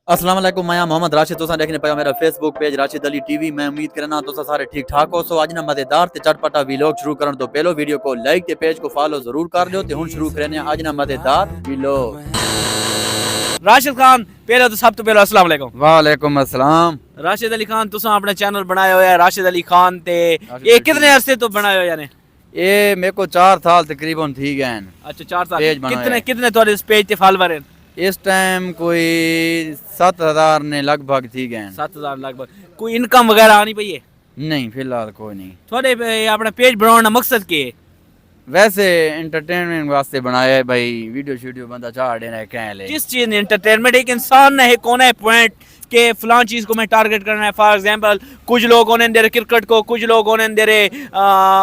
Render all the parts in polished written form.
السلام علیکم، میں محمد راشد، تساں دیکھنے پیا میرا فیس بک پیج راشد علی ٹی وی. میں امید کرنا تساں سارے ٹھیک ٹھاک ہو. سو اج نا مزیدار تے چٹپٹا ویلاگ شروع کرن تو پہلو ویڈیو کو لائک تے پیج کو فالو ضرور کر دیو تے ہن شروع کرنے اج نا مزیدار ویلاگ. راشد خان پہلے تو سب تو پہلے السلام علیکم. وعلیکم السلام. راشد علی خان تساں اپنا چینل بنایا ہوا ہے راشد علی خان تے یہ کتنے عرصے تو بنایا ہوا یعنی؟ یہ میرے کو 4 سال تقریباً تھی گئے ہیں. اچھا 4 سال. کتنے تھوڑے اس پیج تے فالوور ہیں؟ اس ٹائم کوئی 7000 نے لگ بھگ تھی گئے. 7000 لگ بھگ. کوئی انکم وغیرہ آنی پئی ہے؟ نہیں فی الحال کوئی نہیں. تھوڑے اپنا پیج بنانے کا مقصد کیا ہے؟ ویسے انٹرٹینمنٹ واسطے بنایا ہے بھائی. ویڈیو شیڈیو بندہ چاڑ دینا ہے کہیں لے. کس چیز نے انٹرٹینمنٹ؟ ایک انسان نے ایک ہونا ہے پوائنٹ کہ فلاں چیز کو میں ٹارگٹ کرنا ہے. فار ایگزامپل کچھ لوگ ہونے دے رہے کرکٹ کو، کچھ لوگ ہونے دے رہے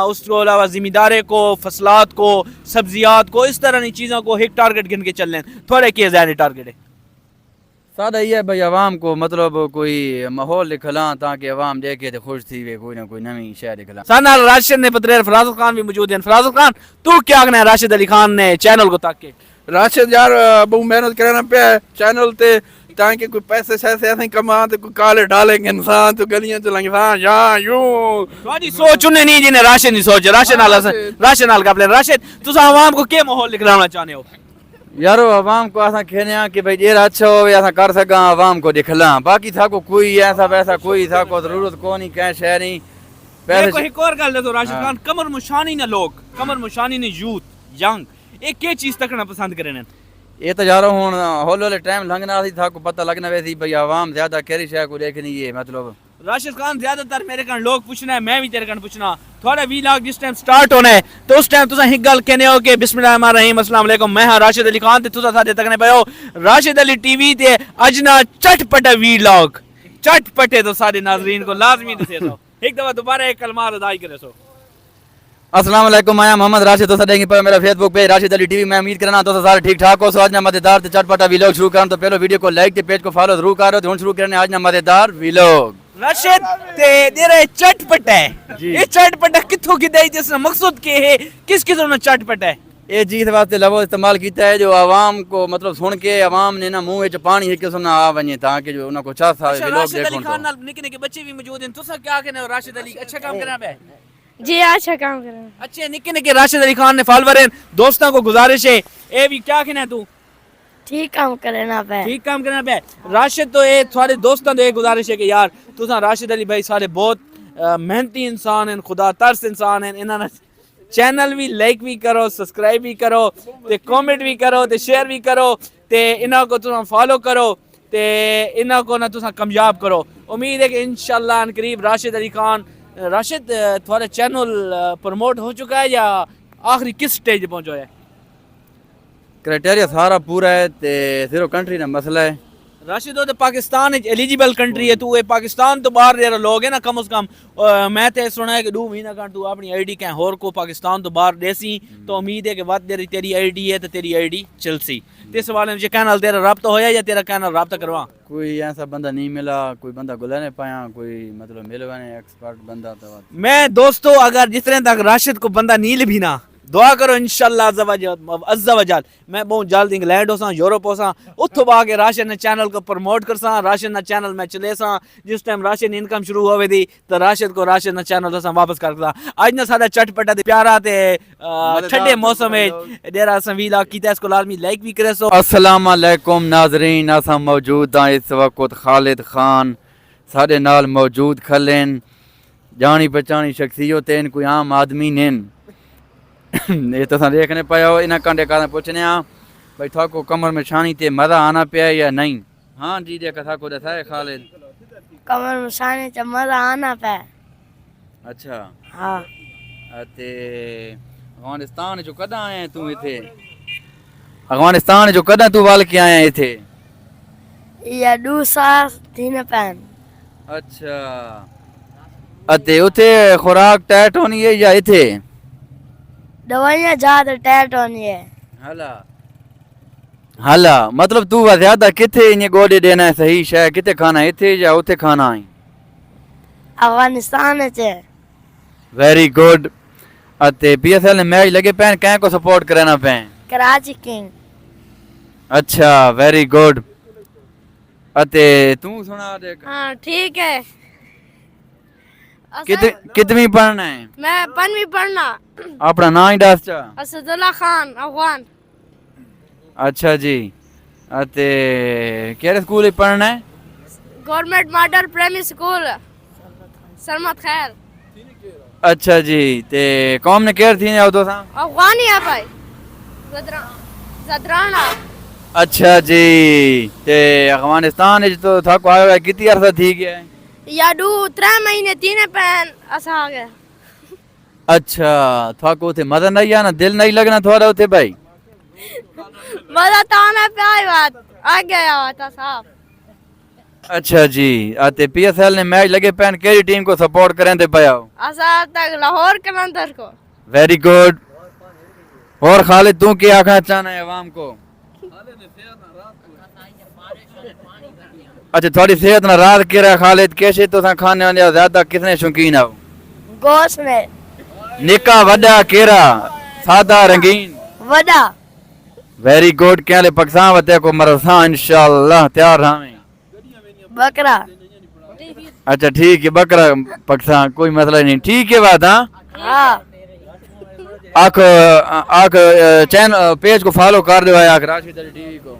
اس کو علاوہ زمیندارے کو، فصلات کو، سبزیات کو، اس طرح کی چیزوں کو ایک ٹارگٹ گن کے چل رہے ہیں. تھوڑے کیا ذہنی ٹارگٹ ہے؟ سادہ یہ ہے بھائی عوام کو مطلب کوئی ماحول دکھلاں تاکہ عوام دیکھے تو خوش تھی وے کوئی نہ کوئی نئی شے دکھلاں. سانال راشد نے پتریر فراز خان بھی موجود ہیں. فراز خان تو کیا کہنا ہے راشد علی خان نے چینل کو تاکہ؟ راشد یار بہت محنت کرنا پیا چینل تے تاکہ کوئی پیسے شیسے ایسے کما تو کوئی کالے ڈالیں گے انسان تو گلیاں چلیں گے یا یوں. تھوڑی سوچ انہیں نہیں جنہیں راشد نہیں سوچ. راشد نال کا پلان. راشد تسا عوام کو کیا ماحول دکھلانا چاہتے ہو؟ یارو عوام کو ایسا کہنے ہیں کہ بھائی یہ اچھا ہو ایسا کر سکاں عوام کو دکھلاں. باقی تھا کو کوئی ایسا ویسا کوئی تھا کو ضرورت کو نہیں کہیں شہر نہیں. میں ایک اور گل دے تو راشد خان کمر مشانی نہ لوگ کمر مشانی نے یوتھ ینگ ایک کیا چیز تکنا پسند کریں؟ یہ تو یارو ہوں ہولے ہولے ٹائم لنگنا سی تھا کو پتہ لگنا ویسی بھائی عوام زیادہ کیری شے کو دیکھنی ہے. مطلب راشد خان زیادہ تر میرے کن لوگ پوچھنا ہے میں بھی تیرے کن پوچھنا تھوڑا ویلاگ جس ٹائم سٹارٹ ہونا ہے تو اس ٹائم تساں ایک گل کہنے ہو کہ بسم اللہ الرحمن الرحیم السلام علیکم میں ہاں راشد علی خان تے تساں ساڈے تکنے پے ہو راشد علی ٹی وی تے اجنا چٹ پٹا ویلاگ چٹ پٹے تو سارے ناظرین کو لازمی دسے تو ایک دفعہ دوبارہ ایک کلمات ادا کرے سو. السلام علیکم، میں محمد راشد. تو دیکھیں پر میرا فیس بک پیج راشد علی ٹی وی. میں امید کرنا تو سارے ٹھیک ٹھاک ہو. سو آج نا مزیدار تے چٹپٹا ویلاگ شروع کرن تو پہلو ویڈیو کو لائک تے پیج کو فالو ضرور کرو تے ہن شروع کرنے آج نا مزیدار ویلاگ. راشد تے دیرے چٹ پٹا ہے یہ چٹ پٹا کتھوں کی دے جس مقصد کے ہے کس قسم کا چٹ پٹا ہے؟ یہ جیت واسطے لفظ استعمال کیتا ہے جو عوام کو مطلب سن کے عوام نے نا منہ وچ پانی ایک قسم نہ آ ونجے تاکہ جو انہاں کو چاہ سا ویلاگ راشد علی دیکھن خان تو. نال نکے نکے بچے بھی موجود ہیں. تساں کیا کہنے ہو راشد علی اچھا کام کرنا پہ؟ جی اچھا کام کر رہے ہیں. اچھے نکے نکے راشد علی خان نے فالوور ہیں. دوستاں کو گزارش ہے اے بھی کیا کہنا ہے تو ٹھیک کام کرنا پہ ٹھیک کام کرنا پہ. راشد تو اے سارے دوستاں تو یہ گزارش ہے کہ یار تساں راشد علی بھائی سارے بہت محنتی انسان ہیں خدا ترس انسان ہیں. انہاں چینل بھی لائک بھی کرو سبسکرائب بھی کرو تے کامنٹ بھی کرو تے شیئر بھی کرو تے انہاں کو تساں فالو کرو تے انہاں کو نہ تساں کامیاب کرو. امید ہے کہ انشاءاللہ ان قریب راشد علی خان راشد تھوڑا چینل پروموٹ ہو چکا ہے یا آخری کس سٹیج پہنچا ہے؟ کرائٹیریا سارا پورا ہے تے صرف کنٹری دا مسئلہ ہے. راشد تو پاکستان ایلیجیبل کنٹری ہے. تو پاکستان تو باہر دے لوگ ہیں نا کم از کم میں تے سنا ہے کہ 2 مہینہ کان تو اپنی آئی ڈی کہیں ہور کو پاکستان تو باہر دیسی تو امید ہے کہ ود دیر تیری آئی ڈی ہے تو تیری آئی ڈی چلسی. تے سوال ہے مجھے کینل تیرا رابطہ ہویا یا تیرا کینل رابطہ کروا؟ کوئی ایسا بندہ نہیں ملا کوئی بندہ گلا نہیں پایا کوئی مطلب ملوانے ایکسپرٹ بندہ تو میں دوستو اگر جس طرح تک راشد کو بندہ نہیں لبھی نا دعا کرو انشاءاللہ عز و جل میں بہت جلد انگلینڈ ہو ساں یورپ ہو ساں اتھو با کے راشد نے چینل کو پروموٹ کر ساں راشد نہ چینل میں چلے ساں. جس ٹائم راشد نے انکم شروع ہوئے دی تو راشد کو راشد نہ چینل ساں واپس کر ساں. آج نہ سادہ چٹ پٹا تے پیارا تے ٹھنڈے موسم ہے ڈیرا ساں ویلا کیتا اس کو لازمی لائک بھی کرے سو. السلام علیکم ناظرین. اساں موجود ہیں اس وقت خالد خان سارے نال موجود کھلیں جانی پہچانی شخصیت ہیں کوئی عام آدمی نین. یہ تو دیکھنے پایا ہو انہاں کانڈے کہاں پوچھنے ہاں بھائی تھا کو کمر میں چھانی تے مزہ آنا پیا یا نہیں. ہاں جی دیکھا تھا کو دسا ہے خالد کمر میں چھانی تے مزہ آنا پہ. اچھا ہاں تے افغانستان جو کداں آئے تو ایتھے افغانستان جو کداں تو وال کے آئے ایتھے؟ یہ 2 سال تین پین. اچھا اتے اتھے خوراک ٹائٹ ہونی ہے یا ایتھے دوائیاں زیادہ ٹائٹ ہونی ہے؟ حالا مطلب تو زیادہ کتھے انہیں گوڑے دینا ہے صحیح شے کتھے کھانا ہے ایتھے یا اتھے کھانا ہے؟ افغانستان سے. Very good. اتے پی ایس ایل نے میچ لگے پین کہیں کو سپورٹ کرنا پین؟ کراچی کنگ. اچھا ویری گڈ. اتے تو سنا دے ہاں ٹھیک ہے. کتنی پڑھنا ہے؟ میں 5ویں پڑھنا. اپنا نام ہی دس چا. اسد اللہ خان افغان. اچھا جی. اتے کیڑے سکول پڑھنا ہے؟ گورنمنٹ ماڈل پرائمری سکول سرمت خیر. اچھا جی. تے قوم نے کیڑ تھی او تو سا افغانی ہے بھائی زدرانا. اچھا جی. تے افغانستان وچ تو تھا کو آیا کتنی عرصہ تھی گیا ہے؟ یا 2-3 مہینے 3 پین اسا آ گیا. اچھا تھا کو تے مزہ نہیں آنا دل نہیں لگنا تھوڑا اوتے بھائی؟ مزہ تو آنا پہ آئی بات آ گیا ہوتا صاحب. اچھا جی. تے پی ایس ایل نے میچ لگے پین کیڑی ٹیم کو سپورٹ کریں تے پیا ہو؟ اسا تک لاہور کلندر کو. Very good. اور خالد تو کیا آخنا چاہنا ہے عوام کو؟ اچھا تھوڑی صحت نہ رات کے رہا خالد کیسے تو کھانے والے زیادہ کتنے شوقین ہو؟ گوشت میں نکا وڈا کیرا سادہ رنگین وڈا. Very good. کیا لے پاکستان وتے کو مرساں انشاءاللہ تیار رہے. بکرا. اچھا ٹھیک ہے بکرا پاکستان کوئی مسئلہ نہیں. ٹھیک ہے بات. ہاں ہاں آک چینل پیج کو فالو کر دو ہے آک راشد علی ٹی وی کو.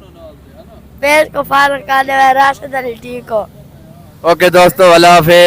پیج کو فالو کر دے راشد علی ٹی کو. اوکے دوستو اللہ حافظ.